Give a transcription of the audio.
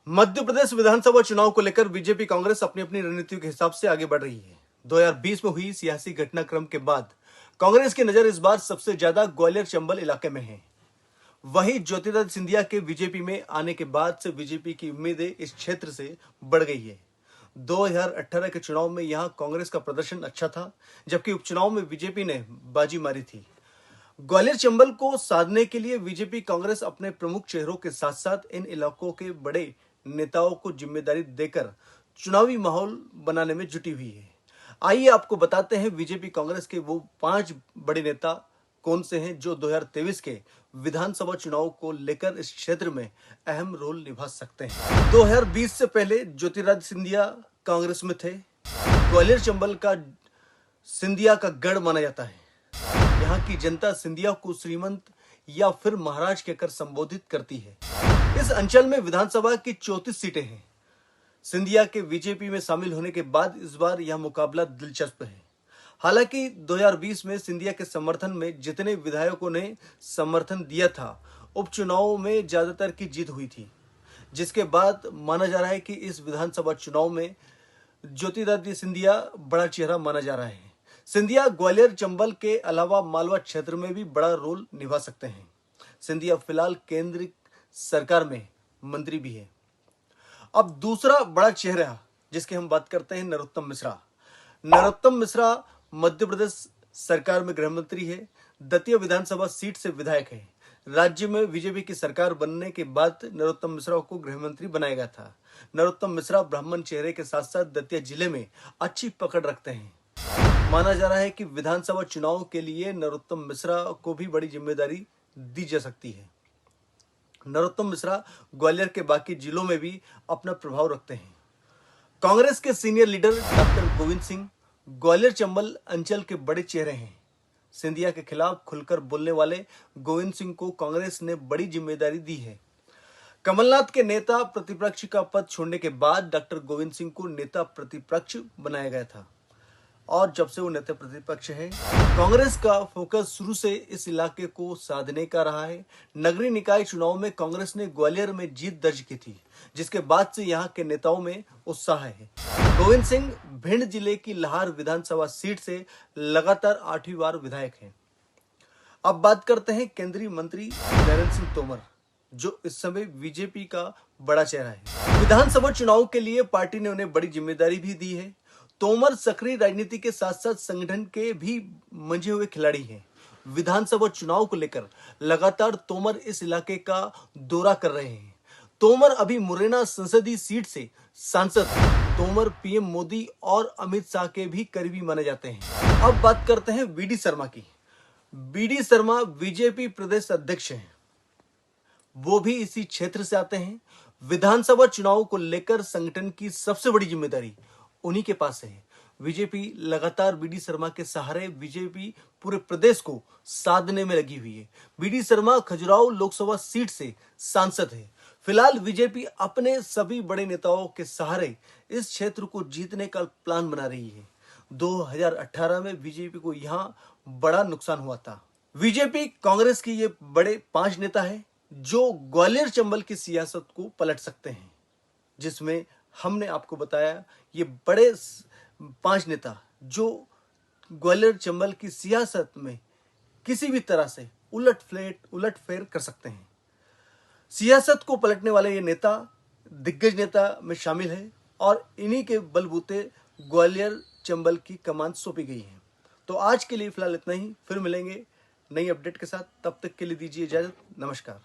मध्य प्रदेश विधानसभा चुनाव को लेकर बीजेपी कांग्रेस अपनी अपनी रणनीतियों के हिसाब से आगे बढ़ रही है। 2020 में हुई सियासी घटनाक्रम के बाद कांग्रेस की नजर इस बार सबसे ज्यादा ग्वालियर चंबल इलाके में है। वहीं ज्योतिरादित्य सिंधिया के बीजेपी में आने के बाद से बीजेपी की उम्मीदें इस क्षेत्र से बढ़ गई है। 2018 के चुनाव में यहां कांग्रेस का प्रदर्शन अच्छा था, जबकि उपचुनाव में बीजेपी ने बाजी मारी थी। ग्वालियर चंबल को साधने के लिए बीजेपी कांग्रेस अपने प्रमुख चेहरों के साथ साथ इन इलाकों के बड़े नेताओं को जिम्मेदारी देकर चुनावी माहौल बनाने में जुटी हुई है। आइए आपको बताते हैं बीजेपी कांग्रेस के वो 5 बड़े नेता कौन से हैं जो 2023 के विधानसभा चुनाव को लेकर इस क्षेत्र में अहम रोल निभा सकते हैं। 2020 से पहले ज्योतिरादित्य सिंधिया कांग्रेस में थे। ग्वालियर चंबल का सिंधिया का गढ़ माना जाता है। यहाँ की जनता सिंधिया को श्रीमंत या फिर महाराज कहकर संबोधित करती है। इस अंचल में विधानसभा की 34 सीटें हैं। सिंधिया के बीजेपी में शामिल होने के बाद इस बार यह मुकाबला दिलचस्प है। हालांकि 2020 में सिंधिया के समर्थन में जितने विधायकों ने समर्थन दिया था, उपचुनाव में ज्यादातर की जीत हुई थी, जिसके बाद माना जा रहा है कि इस विधानसभा चुनाव में ज्योतिरादित्य सिंधिया बड़ा चेहरा माना जा रहा है। सिंधिया ग्वालियर चंबल के अलावा मालवा क्षेत्र में भी बड़ा रोल निभा सकते हैं। सिंधिया फिलहाल केंद्र सरकार में मंत्री भी है। अब दूसरा बड़ा चेहरा जिसकी हम बात करते हैं, नरोत्तम मिश्रा। नरोत्तम मिश्रा मध्य प्रदेश सरकार में गृह मंत्री है। दतिया विधानसभा सीट से विधायक है। राज्य में बीजेपी की सरकार बनने के बाद नरोत्तम मिश्रा को गृह मंत्री बनाया गया था। नरोत्तम मिश्रा ब्राह्मण चेहरे के साथ साथ दतिया जिले में अच्छी पकड़ रखते हैं। माना जा रहा है कि विधानसभा चुनाव के लिए नरोत्तम मिश्रा को भी बड़ी जिम्मेदारी दी जा सकती है। नरोत्तम मिश्रा ग्वालियर के बाकी जिलों में भी अपना प्रभाव रखते हैं। कांग्रेस के senior leader doctor Govind Singh Gwalior Chambal अंचल के बड़े चेहरे हैं। सिंधिया के खिलाफ खुलकर बोलने वाले गोविंद सिंह को कांग्रेस ने बड़ी जिम्मेदारी दी है। कमलनाथ के नेता प्रतिपक्ष का पद छोड़ने के बाद डॉक्टर गोविंद सिंह को नेता प्रतिपक्ष बनाया गया था और जब से वो नेता प्रतिपक्ष है, कांग्रेस का फोकस शुरू से इस इलाके को साधने का रहा है। नगरीय निकाय चुनाव में कांग्रेस ने ग्वालियर में जीत दर्ज की थी, जिसके बाद से यहां के नेताओं में उत्साह है। गोविंद सिंह भिंड जिले की लाहौर विधानसभा सीट से लगातार 8वीं बार विधायक हैं। अब बात करते हैं केंद्रीय मंत्री नरेंद्र सिंह तोमर, जो इस समय बीजेपी का बड़ा चेहरा है। विधानसभा चुनाव के लिए पार्टी ने उन्हें बड़ी जिम्मेदारी भी दी है। तोमर सक्रिय राजनीति के साथ साथ संगठन के भी मंझे हुए खिलाड़ी हैं। विधानसभा चुनाव को लेकर लगातार तोमर इस इलाके का दौरा कर रहे हैं। तोमर अभी मुरैना संसदीय सीट से सांसद हैं। तोमर पीएम मोदी और अमित शाह के भी करीबी माने जाते हैं। अब बात करते हैं बीडी शर्मा की। बीडी शर्मा बीजेपी प्रदेश अध्यक्ष हैं। वो भी इसी क्षेत्र से आते हैं। विधानसभा चुनाव को लेकर संगठन की सबसे बड़ी जिम्मेदारी उन्हीं के पास है। बीजेपी लगातार बीडी शर्मा के सहारे बीजेपी पूरे प्रदेश को साधने में लगी हुई है। बीडी शर्मा खजुराहो लोकसभा सीट से सांसद है। फिलहाल बीजेपी अपने सभी बड़े नेताओं के सहारे इस क्षेत्र को जीतने का प्लान बना रही है। 2018 में बीजेपी को यहां बड़ा नुकसान हुआ था। बीजेपी कांग्रेस के ये बड़े 5 नेता हैं जो ग्वालियर चंबल की सियासत को पलट सकते हैं, जिसमें हमने आपको बताया ये बड़े 5 नेता जो ग्वालियर चंबल की सियासत में किसी भी तरह से उलटफेर कर सकते हैं। सियासत को पलटने वाले ये नेता दिग्गज नेता में शामिल है और इन्हीं के बलबूते ग्वालियर चंबल की कमान सौंपी गई है। तो आज के लिए फिलहाल इतना ही। फिर मिलेंगे नई अपडेट के साथ। तब तक के लिए दीजिए इजाजत। नमस्कार।